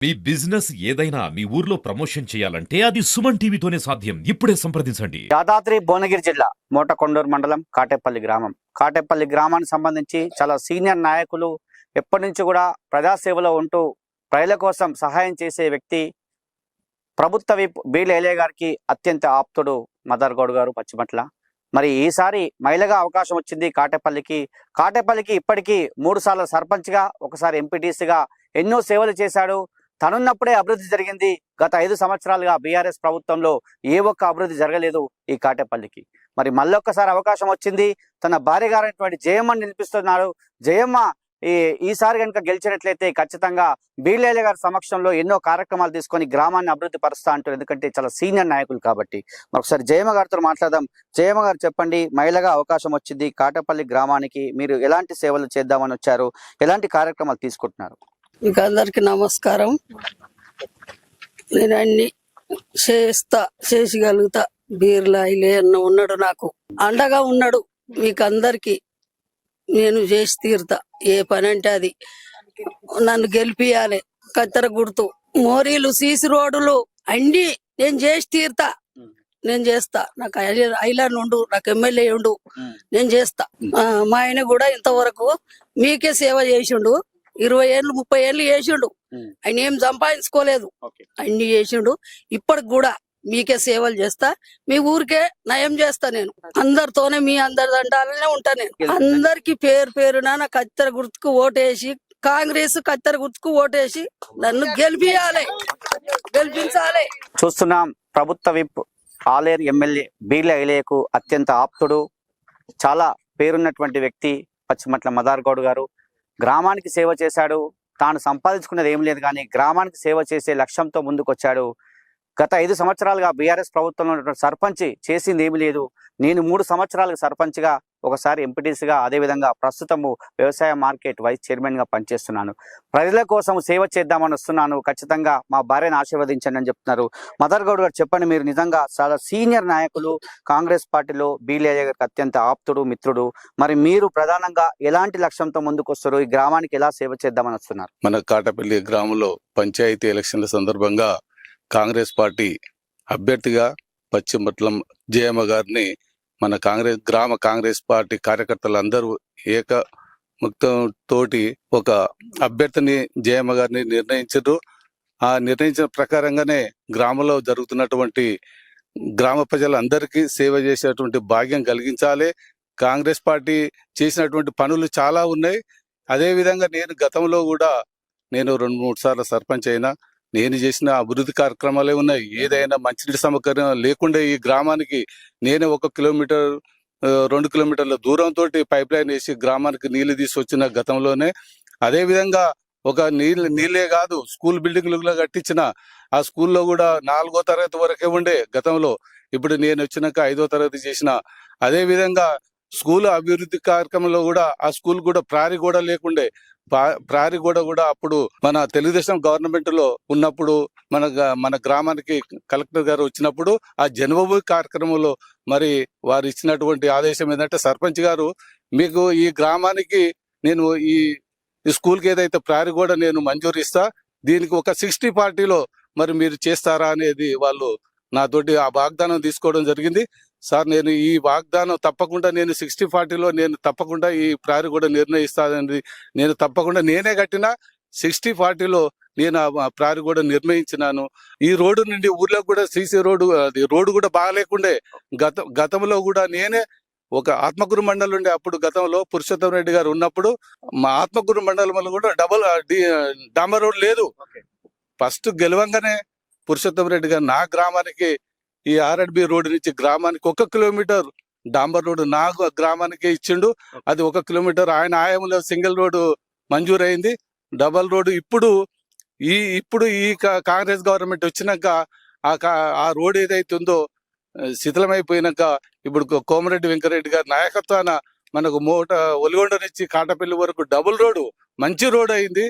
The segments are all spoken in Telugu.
మీ బిజినెస్ ఏదైనా మీ ఊర్లో ప్రమోషన్ చేయాలంటే అది సుమన్ టీవీతోనే సాధ్యం. ఇప్పుడే సంప్రదించండి. యాదాద్రి భువనగిరి జిల్లా మోటకొండూరు మండలం కాటేపల్లి గ్రామం. కాటేపల్లి గ్రామానికి సంబంధించి చాలా సీనియర్ నాయకులు ఎప్పటి నుంచి కూడా ప్రజాసేవలో ఉంటూ ప్రజల కోసం సహాయం చేసే వ్యక్తి ప్రభుత్వ విప్ బీలేలే గారికి అత్యంత ఆప్తుడు మదర్ గౌడ్ గారు పచ్చిమట్ల. మరి ఈసారి మహిళగా అవకాశం వచ్చింది కాటేపల్లికి ఇప్పటికీ 3 సార్లు సర్పంచ్గా, ఒకసారి ఎంపీటీసీగా ఎన్నో సేవలు చేశాడు. తనున్నప్పుడే అభివృద్ధి జరిగింది. గత 5 సంవత్సరాలుగా బీఆర్ఎస్ ప్రభుత్వంలో ఏ ఒక్క అభివృద్ధి జరగలేదు ఈ కాటేపల్లికి. మరి మళ్ళొక్కసారి అవకాశం వచ్చింది. తన భార్య గారైనటువంటి జయమ్మని నిలిపిస్తున్నాడు. జయమ్మ ఈసారి కనుక గెలిచినట్లయితే ఖచ్చితంగా బీలేలే గారి సమక్షంలో ఎన్నో కార్యక్రమాలు తీసుకొని గ్రామాన్ని అభివృద్ధి పరుస్తా అంటారు. ఎందుకంటే చాలా సీనియర్ నాయకులు కాబట్టి. ఒకసారి జయమ్మ గారితో మాట్లాడదాం. జయమ్మ గారు చెప్పండి, మహిళగా అవకాశం వచ్చింది కాటేపల్లి గ్రామానికి, మీరు ఎలాంటి సేవలు చేద్దామని వచ్చారు, ఎలాంటి కార్యక్రమాలు తీసుకుంటున్నారు? మీకు అందరికి నమస్కారం. నేను అన్ని చేసగలుగుతా. బీర్లా ఇలే అన్న ఉన్నాడు, నాకు అండగా ఉన్నాడు. మీకు అందరికి నేను చేసి తీరుతా. ఏ పని అంటే అది. నన్ను గెలిపియాలి. కత్తెర గుర్తు, మోరీలు, సీసీ రోడ్డులు అన్ని నేను చేసి తీరుతా. నేను చేస్తా. నాకు ఐలాండ్ ఉండు, నాకు ఎమ్మెల్యే ఉండు, నేను చేస్తా. మా ఆయన కూడా ఇంతవరకు మీకే సేవ చేసిండు. 20 ఏళ్ళు 30 ఏళ్ళు చేసిండు. ఆయన ఏం సంపాదించుకోలేదు, అన్ని చేసిండు. ఇప్పటికి కూడా మీకే సేవలు చేస్తా. మీ ఊరికే నయం చేస్తా. నేను అందరితోనే మీ అందరి దండాలనే ఉంటా. నేను అందరికి పేరు పేరున నా కత్తెర గుర్తుకు ఓటేసి, కాంగ్రెస్ కత్తెర గుర్తుకు ఓటేసి నన్ను గెలిపించాలి. చూస్తున్నాం ప్రభుత్వ విప్ ఆలేరు ఎమ్మెల్యే బీలేకు అత్యంత ఆప్తుడు, చాలా పేరున్నటువంటి వ్యక్తి పచ్చిమట్ల మదార్ గౌడ్ గారు. గ్రామానికి సేవ చేశాడు. తాను సంపాదించుకున్నది ఏం లేదు, కానీ గ్రామానికి సేవ చేసే లక్ష్యంతో ముందుకొచ్చాడు. గత 5 సంవత్సరాలుగా బీఆర్ఎస్ ప్రభుత్వంలో ఉన్నటువంటి సర్పంచ్ చేసింది ఏమి లేదు. నేను 3 సంవత్సరాలుగా సర్పంచ్గా, ఒకసారి ఎంపీటీసీగా, అదేవిధంగా ప్రస్తుతము వ్యవసాయ మార్కెట్ వైస్ చైర్మన్గా పనిచేస్తున్నాను. ప్రజల కోసం సేవ చేద్దామని వస్తున్నాను. ఖచ్చితంగా మా భార్యను ఆశీర్వదించండి అని చెప్తున్నారు. మదర్ గౌడ్ గారు చెప్పండి, మీరు నిజంగా చాలా సీనియర్ నాయకులు, కాంగ్రెస్ పార్టీలో బీలేలే గారికి అత్యంత ఆప్తుడు, మిత్రుడు. మరి మీరు ప్రధానంగా ఎలాంటి లక్ష్యంతో ముందుకు వస్తారు? ఈ గ్రామానికి ఎలా సేవ చేద్దామని వస్తున్నారు? మన కాటపల్లి గ్రామంలో పంచాయతీ ఎలక్షన్ల సందర్భంగా కాంగ్రెస్ పార్టీ అభ్యర్థిగా పశ్చిమట్లం జయమ్మ గారిని మన గ్రామ కాంగ్రెస్ పార్టీ కార్యకర్తలందరూ ఏకముక్తంతోటి ఒక అభ్యర్థిని జయమ్మ గారిని నిర్ణయించారు. ఆ నిర్ణయించిన ప్రకారంగానే గ్రామంలో జరుగుతున్నటువంటి గ్రామ ప్రజలందరికీ సేవ చేసేటువంటి భాగ్యం కలిగించాలి. కాంగ్రెస్ పార్టీ చేసినటువంటి పనులు చాలా ఉన్నాయి. అదేవిధంగా నేను గతంలో కూడా 2-3 సార్లు సర్పంచ్ అయినా. నేను చేసిన అభివృద్ధి కార్యక్రమాలే ఉన్నాయి. ఏదైనా మంచినీటి సౌకర్యం లేకుండా ఈ గ్రామానికి నేనే 1 కిలోమీటర్ 2 కిలోమీటర్ల దూరంతో పైప్ లైన్ వేసి గ్రామానికి నీళ్లు తీసుకొచ్చిన గతంలోనే. అదేవిధంగా ఒక నీళ్ళే కాదు, స్కూల్ బిల్డింగ్లు కట్టించిన. ఆ స్కూల్లో కూడా 4వ తరగతి వరకే ఉండే గతంలో. ఇప్పుడు నేను వచ్చినాక 5వ తరగతి చేసిన. అదేవిధంగా స్కూల్ అభివృద్ధి కార్యక్రమంలో కూడా ఆ స్కూల్ కూడా ప్రారి కూడా లేకుండే. ప్రారి కూడా అప్పుడు మన తెలుగుదేశం గవర్నమెంట్ లో ఉన్నప్పుడు మన గ్రామానికి కలెక్టర్ గారు వచ్చినప్పుడు ఆ జన్మభూమి కార్యక్రమంలో మరి వారు ఇచ్చినటువంటి ఆదేశం ఏంటంటే, సర్పంచ్ గారు మీకు ఈ గ్రామానికి నేను ఈ స్కూల్కి ఏదైతే ప్రారి కూడా నేను మంజూరు ఇస్తా, దీనికి ఒక 60 పార్టీలో మరి మీరు చేస్తారా అనేది వాళ్ళు నాతోటి ఆ వాగ్దానం తీసుకోవడం జరిగింది. సార్, నేను ఈ వాగ్దానం తప్పకుండా నేను 60 పార్టీలో నేను తప్పకుండా ఈ ప్రారి కూడా నిర్ణయిస్తానని, నేను తప్పకుండా నేనే కట్టిన 60 పార్టీలో నేను ఆ ప్రారి కూడా నిర్ణయించినాను. ఈ రోడ్డు నుండి ఊర్లో కూడా సీసీ రోడ్డు కూడా బాగాలేకుండే. గతంలో కూడా నేనే ఒక ఆత్మకూరు మండలం ఉండే. అప్పుడు గతంలో పురుషోత్తం రెడ్డి గారు ఉన్నప్పుడు మా ఆత్మకూరు మండలంలో కూడా డాంబర్ రోడ్ లేదు. ఫస్ట్ గెలవంగానే పురుషోత్తం రెడ్డి గారు నా గ్రామానికి ఈ ఆర్ఎడ్బి రోడ్డు నుంచి గ్రామానికి 1 కిలోమీటర్ డాంబర్ రోడ్డు నా గ్రామానికి ఇచ్చిండు. అది 1 కిలోమీటర్ ఆయన ఆయంలో సింగిల్ రోడ్డు మంజూరైంది. డబల్ రోడ్డు ఇప్పుడు ఈ కాంగ్రెస్ గవర్నమెంట్ వచ్చినాక ఆ రోడ్ ఏదైతే ఉందో శిథిలమైపోయినాక ఇప్పుడు కోమరెడ్డి వెంకరెడ్డి గారి నాయకత్వాన మనకు ఒలిగొండ నుంచి కాటపల్లి వరకు డబుల్ రోడ్డు మంచి రోడ్ అయింది.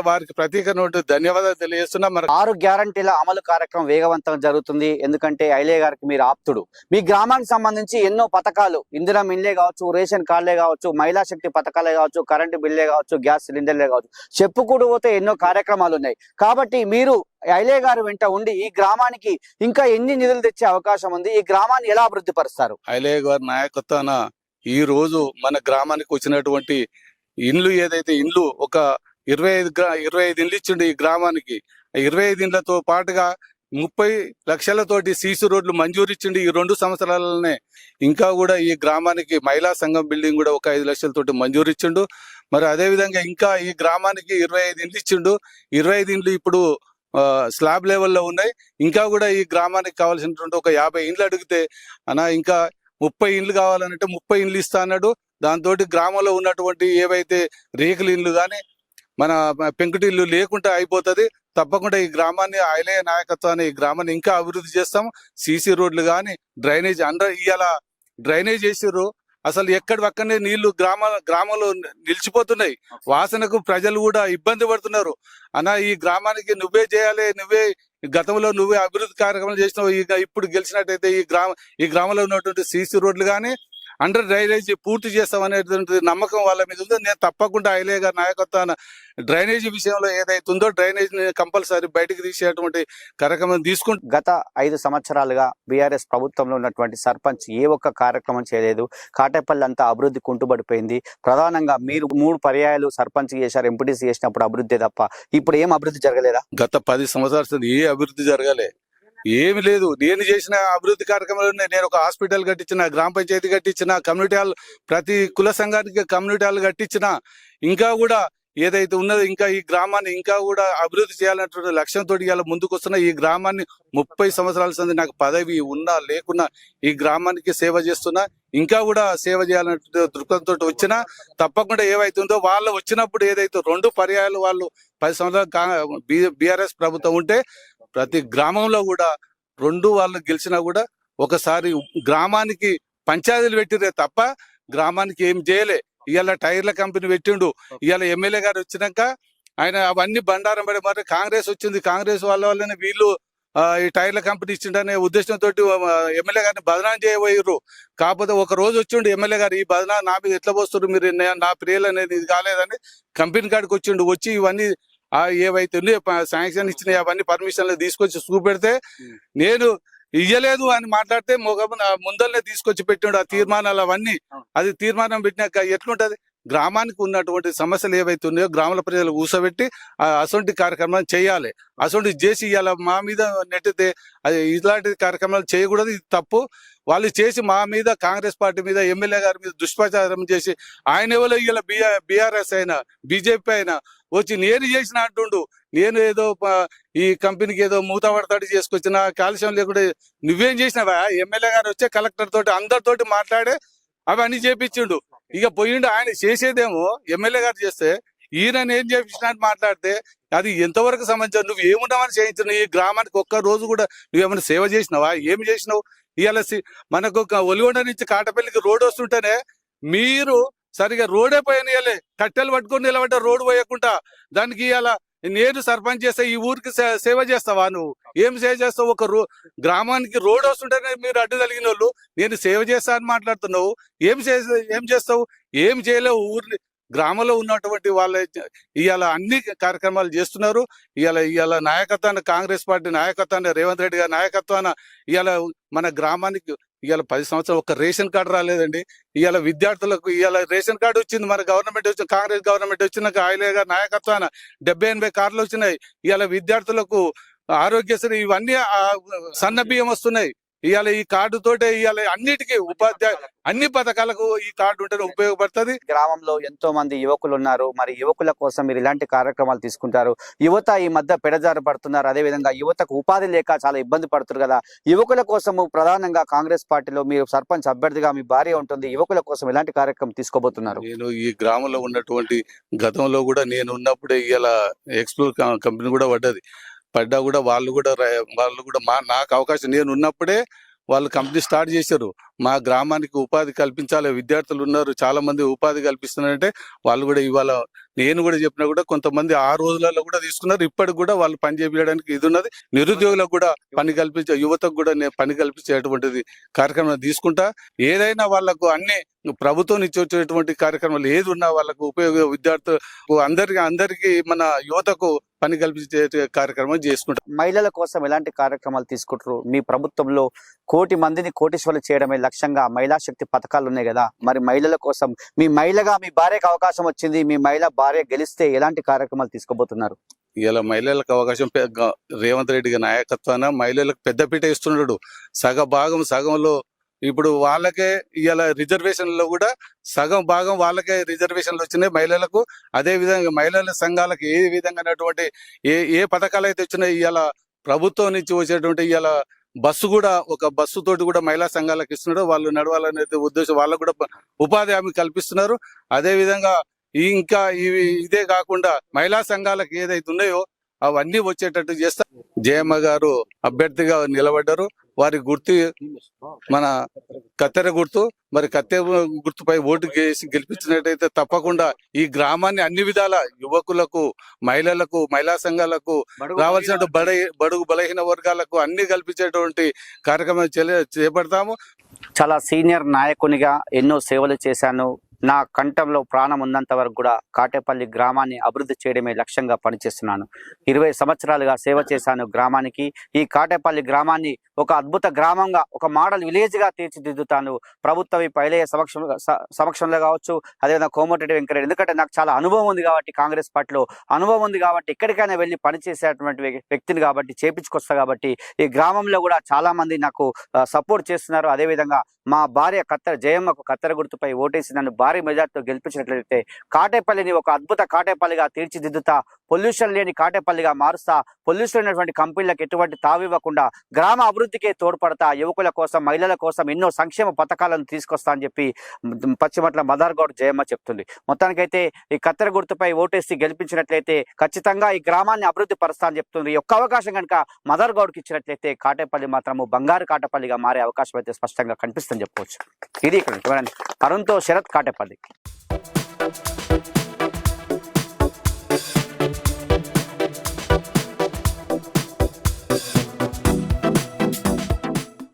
వారికి ప్రత్యేకమైన ధన్యవాదాలు తెలియజేస్తున్నా. మరి 6 గ్యారంటీల అమలు కార్యక్రమం వేగవంతంగా జరుగుతుంది. ఎందుకంటే ఐలయ్య గారికి మీరు ఆప్తుడు. మీ గ్రామానికి సంబంధించి ఎన్నో పథకాలు, ఇందిరా మిల్లే కావచ్చు, రేషన్ కార్డులే కావచ్చు, మహిళా శక్తి పథకాలే కావచ్చు, కరెంటు బిల్లే కావచ్చు, గ్యాస్ సిలిండర్లే కావచ్చు, చెప్పుకుంటూ పోతే ఎన్నో కార్యక్రమాలు ఉన్నాయి. కాబట్టి మీరు ఐలయ్య గారు వెంట ఉండి ఈ గ్రామానికి ఇంకా ఎన్ని నిధులు తెచ్చే అవకాశం ఉంది? ఈ గ్రామాన్ని ఎలా అభివృద్ధి పరుస్తారు? ఐలయ్య గారి నాయకత్వాన ఈ రోజు మన గ్రామానికి వచ్చినటువంటి ఇండ్లు ఏదైతే ఇండ్లు ఒక 25 ఇండ్లు ఇచ్చిండు ఈ గ్రామానికి. 25 ఇండ్లతో పాటుగా 30 లక్షలతోటి సీసీ రోడ్లు మంజూరు ఇచ్చిండు ఈ 2 సంవత్సరాలనే. ఇంకా కూడా ఈ గ్రామానికి మహిళా సంఘం బిల్డింగ్ కూడా ఒక 5 లక్షలతోటి మంజూరు ఇచ్చిండు. మరి అదే విధంగా ఇంకా ఈ గ్రామానికి 25 ఇండ్లు ఇచ్చిండు. 25 ఇండ్లు ఇప్పుడు స్లాబ్ లెవెల్లో ఉన్నాయి. ఇంకా కూడా ఈ గ్రామానికి కావాల్సినటువంటి ఒక 50 ఇండ్లు అడిగితే ఇంకా 30 ఇండ్లు కావాలంటే 30 ఇండ్లు ఇస్తా అన్నాడు. దాంతో గ్రామంలో ఉన్నటువంటి ఏవైతే రేకుల ఇండ్లు కానీ మన పెంకుటి ఇల్లు లేకుండా అయిపోతుంది. తప్పకుండా ఈ గ్రామాన్ని ఐలయ్య నాయకత్వాన్ని ఈ గ్రామాన్ని ఇంకా అభివృద్ధి చేస్తాం. సీసీ రోడ్లు కానీ డ్రైనేజ్ ఇవాళ డ్రైనేజ్ చేసిర్రు. అసలు ఎక్కడివక్కడనే నీళ్లు గ్రామంలో నిలిచిపోతున్నాయి. వాసనకు ప్రజలు కూడా ఇబ్బంది పడుతున్నారు. ఈ గ్రామానికి నువ్వే చేయాలి, గతంలో నువ్వే అభివృద్ధి కార్యక్రమాలు చేసినావు. ఇప్పుడు గెలిచినట్టయితే ఈ గ్రామంలో ఉన్నటువంటి సీసీ రోడ్లు కానీ అండర్ డ్రైనేజ్ పూర్తి చేస్తామనేటువంటి నమ్మకం వాళ్ళ మీద ఉంది. నేను తప్పకుండా ఐలయ్య గారి నాయకత్వాన డ్రైనేజీ విషయంలో ఏదైతే ఉందో డ్రైనేజ్ కంపల్సరీ బయటకు తీసేటువంటి కార్యక్రమం తీసుకుంటూ గత 5 సంవత్సరాలుగా బీఆర్ఎస్ ప్రభుత్వంలో ఉన్నటువంటి సర్పంచ్ ఏ ఒక్క కార్యక్రమం చేయలేదు. కాటేపల్లి అంతా అభివృద్ధి కుంటుపడిపోయింది. ప్రధానంగా మీరు 3 పర్యాయాలు సర్పంచ్ చేశారు, ఎంపీటీసీ చేసినప్పుడు అభివృద్ధి తప్ప. ఇప్పుడు ఏం అభివృద్ధి జరగలేదా? గత 10 సంవత్సరాలు ఏ అభివృద్ధి జరగలే, ఏమి లేదు. నేను చేసిన అభివృద్ధి కార్యక్రమాలు నేను ఒక హాస్పిటల్ కట్టించిన, గ్రామ పంచాయతీ కట్టించిన, కమ్యూనిటీ హాల్ ప్రతి కుల సంఘానికి కమ్యూనిటీ హాల్ కట్టించిన. ఇంకా కూడా ఏదైతే ఉన్నదో ఇంకా ఈ గ్రామాన్ని ఇంకా కూడా అభివృద్ధి చేయాలన్నటువంటి లక్ష్యంతో ఇవాళ ముందుకు వస్తున్న. ఈ గ్రామాన్ని 30 సంవత్సరాల సంది నాకు పదవి ఉన్నా లేకున్నా ఈ గ్రామానికి సేవ చేస్తున్నా. ఇంకా కూడా సేవ చేయాలన్న దృక్పథంతో వచ్చినా తప్పకుండా ఏవైతుందో వాళ్ళు వచ్చినప్పుడు ఏదైతే 2 పర్యాయాలు వాళ్ళు 10 సంవత్సరాలు బీఆర్ఎస్ ప్రభుత్వం ఉంటే ప్రతి గ్రామంలో కూడా 2 వాళ్ళు గెలిచినా కూడా ఒకసారి గ్రామానికి పంచాయతీలు పెట్టిరే తప్ప గ్రామానికి ఏం చేయలే. ఇవాళ టైర్ల కంపెనీ పెట్టిండు. ఇవాళ ఎమ్మెల్యే గారు వచ్చినాక ఆయన అవన్నీ బండారం పడి మరి కాంగ్రెస్ వచ్చింది, కాంగ్రెస్ వల్లనే వీళ్ళు ఈ టైర్ల కంపెనీ ఇచ్చిండనే ఉద్దేశంతో ఎమ్మెల్యే గారిని బదనాం చేయబోయారు. కాకపోతే ఒక రోజు వచ్చిండు ఎమ్మెల్యే గారు, ఈ బదనా నా మీద ఎట్లా పోస్తారు మీరు, నా ప్రియులు అనేది ఇది కాలేదని కంపెనీ కాడికి వచ్చిండు. వచ్చి ఇవన్నీ ఏవైతే శాంక్షన్ ఇచ్చినాయి అవన్నీ పర్మిషన్లు తీసుకొచ్చి చూపెడితే నేను ఇయ్యలేదు అని మాట్లాడితే ముందరనే తీసుకొచ్చి పెట్టిండు ఆ తీర్మానాలు అవన్నీ. అది తీర్మానం పెట్టినాక ఎట్లుంటది? గ్రామానికి ఉన్నటువంటి సమస్యలు ఏవైతే ఉన్నాయో గ్రామాల ప్రజలు కూసబెట్టి అసొంటి కార్యక్రమాలు చేయాలి. అసొంటి చేసి ఇవాళ మా మీద నెట్టితే అది ఇలాంటి కార్యక్రమాలు చేయకూడదు, ఇది తప్పు. వాళ్ళు చేసి మా మీద కాంగ్రెస్ పార్టీ మీద ఎమ్మెల్యే గారి మీద దుష్ప్రచారం చేసి ఆయన ఎవరో ఇలా బీఆర్ఎస్ అయినా బీజేపీ అయినా వచ్చి నేను చేసిన అంటుండు. నేను ఏదో ఈ కంపెనీకి ఏదో మూత పడతాడు చేసుకొచ్చిన కాలుష్యం లేకుండా నువ్వేం చేసినావా? ఎమ్మెల్యే గారు వచ్చే కలెక్టర్ తోటి అందరితోటి మాట్లాడే అవన్నీ చేపించిండు. ఇక పోయిండు. ఆయన చేసేదేమో ఎమ్మెల్యే గారు చేస్తే ఈయన ఏం చేపించినట్టు మాట్లాడితే అది ఎంతవరకు సంబంధించావు? నువ్వు ఏమున్నావని చేయించిన ఈ గ్రామానికి ఒక్క రోజు కూడా నువ్వేమైనా సేవ చేసినావా? ఏమి చేసినావు? ఇవాళ మనకు ఒలిగొండ నుంచి కాటపల్లికి రోడ్డు వస్తుంటేనే మీరు సరిగా రోడే పోయనియలే, కట్టెలు పట్టుకొని నిలబడ్డ రోడ్డు పోయకుండా దానికి ఇవాళ నేను సర్పంచ్ చేస్తే ఈ ఊరికి సేవ చేస్తావా? నువ్వు ఏం సేవ చేస్తావు? ఒక గ్రామానికి రోడ్ వస్తుంటేనే మీరు అడ్డు తగిన వాళ్ళు నేను సేవ చేస్తా అని మాట్లాడుతున్నావు. ఏం చేస్తావు? ఏం చేయలేవు. ఊరిని గ్రామంలో ఉన్నటువంటి వాళ్ళ ఇవాళ అన్ని కార్యక్రమాలు చేస్తున్నారు. ఇవాళ నాయకత్వాన్ని కాంగ్రెస్ పార్టీ నాయకత్వాన్ని రేవంత్ రెడ్డి గారి నాయకత్వాన ఇవాళ మన గ్రామానికి ఇవాళ 10 సంవత్సరాలు ఒక్క రేషన్ కార్డు రాలేదండి. ఇవాళ విద్యార్థులకు ఇవాళ రేషన్ కార్డు వచ్చింది. మన గవర్నమెంట్ వచ్చిన కాంగ్రెస్ గవర్నమెంట్ వచ్చినాక ఐలయ్య గారి నాయకత్వాన 70-80 కార్డులు వచ్చినాయి. ఇవాళ విద్యార్థులకు ఆరోగ్యశ్రీ ఇవన్నీ సన్న బియ్యం వస్తున్నాయి. ఇవాళ ఈ కార్డు తోటే ఇవాళ అన్నిటికీ అన్ని పథకాలకు ఈ కార్డు ఉంటేనే ఉపయోగపడుతుంది. గ్రామంలో ఎంతో మంది యువకులు ఉన్నారు. మరి యువకుల కోసం మీరు ఇలాంటి కార్యక్రమాలు తీసుకుంటారు. యువత ఈ మధ్య పెడజారు పడుతున్నారు. అదే విధంగా యువతకు ఉపాధి లేక చాలా ఇబ్బంది పడుతున్నారు కదా. యువకుల కోసము ప్రధానంగా కాంగ్రెస్ పార్టీలో మీరు సర్పంచ్ అభ్యర్థిగా మీ భార్య ఉంటుంది. యువకుల కోసం ఎలాంటి కార్యక్రమం తీసుకోబోతున్నారు? నేను ఈ గ్రామంలో ఉన్నటువంటి గతంలో కూడా నేను ఉన్నప్పుడే ఇలా ఎక్స్ప్లోర్ కంపెనీ కూడా పడ్డా కూడా వాళ్ళు కూడా నాకు అవకాశం నేను ఉన్నప్పుడే వాళ్ళు కంపెనీ స్టార్ట్ చేశారు. మా గ్రామానికి ఉపాధి కల్పించాలి. విద్యార్థులు ఉన్నారు చాలా మంది, ఉపాధి కల్పిస్తున్నారంటే వాళ్ళు కూడా ఇవాళ నేను కూడా చెప్పినా కూడా కొంతమంది ఆ రోజులలో కూడా తీసుకున్నారు. ఇప్పటికి కూడా వాళ్ళు పని చేపించడానికి ఇది ఉన్నది. నిరుద్యోగులకు కూడా పని కల్పించే, యువతకు కూడా పని కల్పించేటువంటిది కార్యక్రమం తీసుకుంటా. ఏదైనా వాళ్ళకు అన్ని ప్రభుత్వం నుంచి వచ్చేటువంటి కార్యక్రమాలు ఏది ఉన్నా వాళ్ళకు ఉపయోగ, విద్యార్థులకు అందరికీ మన యువతకు పని కల్పించే కార్యక్రమం చేసుకుంటాం. మహిళల కోసం ఎలాంటి కార్యక్రమాలు తీసుకుంటారు? మీ ప్రభుత్వంలో 1,00,00,000 మందిని కోటీశ్వరులు చేయడమే లక్ష్యంగా మహిళా శక్తి పథకాలు ఉన్నాయి కదా, మరి మహిళల కోసం మీ మహిళగా మీ భార్యకు అవకాశం వచ్చింది, మీ మహిళా భార్య గెలిస్తే ఎలాంటి కార్యక్రమాలు తీసుకోబోతున్నారు? ఇలా మహిళలకు అవకాశం రేవంత్ రెడ్డి గారి నాయకత్వాన మహిళలకు పెద్దపీట ఇస్తున్నాడు. సగంలో ఇప్పుడు వాళ్ళకే ఇలా రిజర్వేషన్లో కూడా సగం భాగం వాళ్ళకే రిజర్వేషన్లు వచ్చినాయి మహిళలకు. అదే విధంగా మహిళల సంఘాలకు ఏ విధంగానటువంటి ఏ పథకాలు అయితే వచ్చినాయి, ఇలా ప్రభుత్వం నుంచి వచ్చేటువంటి ఇలా బస్సు కూడా, ఒక బస్సు తోటి కూడా మహిళా సంఘాలకు ఇస్తున్నాడు. వాళ్ళు నడవాలనే ఉద్దేశం, వాళ్ళకు కూడా ఉపాధి హామీ కల్పిస్తున్నారు. అదే విధంగా ఇంకా ఇదే కాకుండా మహిళా సంఘాలకు ఏదైతే ఉన్నాయో అవన్నీ వచ్చేటట్టు చేస్తారు. జయమ్మ గారు అభ్యర్థిగా నిలబడ్డారు. వారి గుర్తు మన కత్తెర గుర్తు. మరి కత్తెర గుర్తుపై ఓటు వేసి గెలిపించినట్టయితే తప్పకుండా ఈ గ్రామాన్ని అన్ని విధాల యువకులకు, మహిళలకు, మహిళా సంఘాలకు, రావాల్సిన బడుగు బలహీన వర్గాలకు అన్ని కల్పించేటువంటి కార్యక్రమం చేపడతాము. చాలా సీనియర్ నాయకునిగా ఎన్నో సేవలు చేశాను. నా కంఠంలో ప్రాణం ఉన్నంత వరకు కూడా కాటేపల్లి గ్రామాన్ని అభివృద్ధి చేయడమే లక్ష్యంగా పనిచేస్తున్నాను. 20 సంవత్సరాలుగా సేవ చేశాను గ్రామానికి. ఈ కాటేపల్లి గ్రామాన్ని ఒక అద్భుత గ్రామంగా, ఒక మోడల్ విలేజ్ గా తీర్చిదిద్దుతాను. ప్రభుత్వం ఈ పైలయ్య సమక్షంలో కావచ్చు, అదేవిధంగా కోమటిరెడ్డి వెంకరెడ్డి, ఎందుకంటే నాకు చాలా అనుభవం ఉంది కాబట్టి, కాంగ్రెస్ పార్టీలో అనుభవం ఉంది కాబట్టి, ఎక్కడికైనా వెళ్ళి పనిచేసేటువంటి వ్యక్తిని కాబట్టి, చేపించుకొస్తా కాబట్టి, ఈ గ్రామంలో కూడా చాలా మంది నాకు సపోర్ట్ చేస్తున్నారు. అదేవిధంగా మా భార్య జయమ్మకు కత్తెర గుర్తుపై ఓటేసి నన్ను భారీ మెజార్టీతో గెలిపించినట్లయితే కాటేపల్లిని ఒక అద్భుత కాటేపల్లిగా తీర్చిదిద్దుతా, పొల్యూషన్ లేని కాటేపల్లిగా మారుస్తా, పొల్యూషన్ అయినటువంటి కంపెనీలకు ఎటువంటి తావివ్వకుండా గ్రామ అభివృద్ధికే తోడ్పడతా, యువకుల కోసం, మహిళల కోసం ఎన్నో సంక్షేమ పథకాలను తీసుకొస్తా అని చెప్పి పశ్చిమట్ల మదార్ గౌడ్ జయమ్మ చెప్తుంది. మొత్తానికైతే ఈ కత్తెర గుర్తుపై ఓటేసి గెలిపించినట్లయితే ఖచ్చితంగా ఈ గ్రామాన్ని అభివృద్ధి పరుస్తా అని చెప్తుంది. ఈ ఒక్క అవకాశం కనుక మదార్ గౌడ్కి ఇచ్చినట్లయితే కాటేపల్లి మాత్రము బంగారు కాటేపల్లిగా మారే అవకాశం అయితే స్పష్టంగా కనిపిస్తుందని చెప్పవచ్చు. ఇది ఇక్కడ అరుణ్తో శరత్, కాటేపల్లి.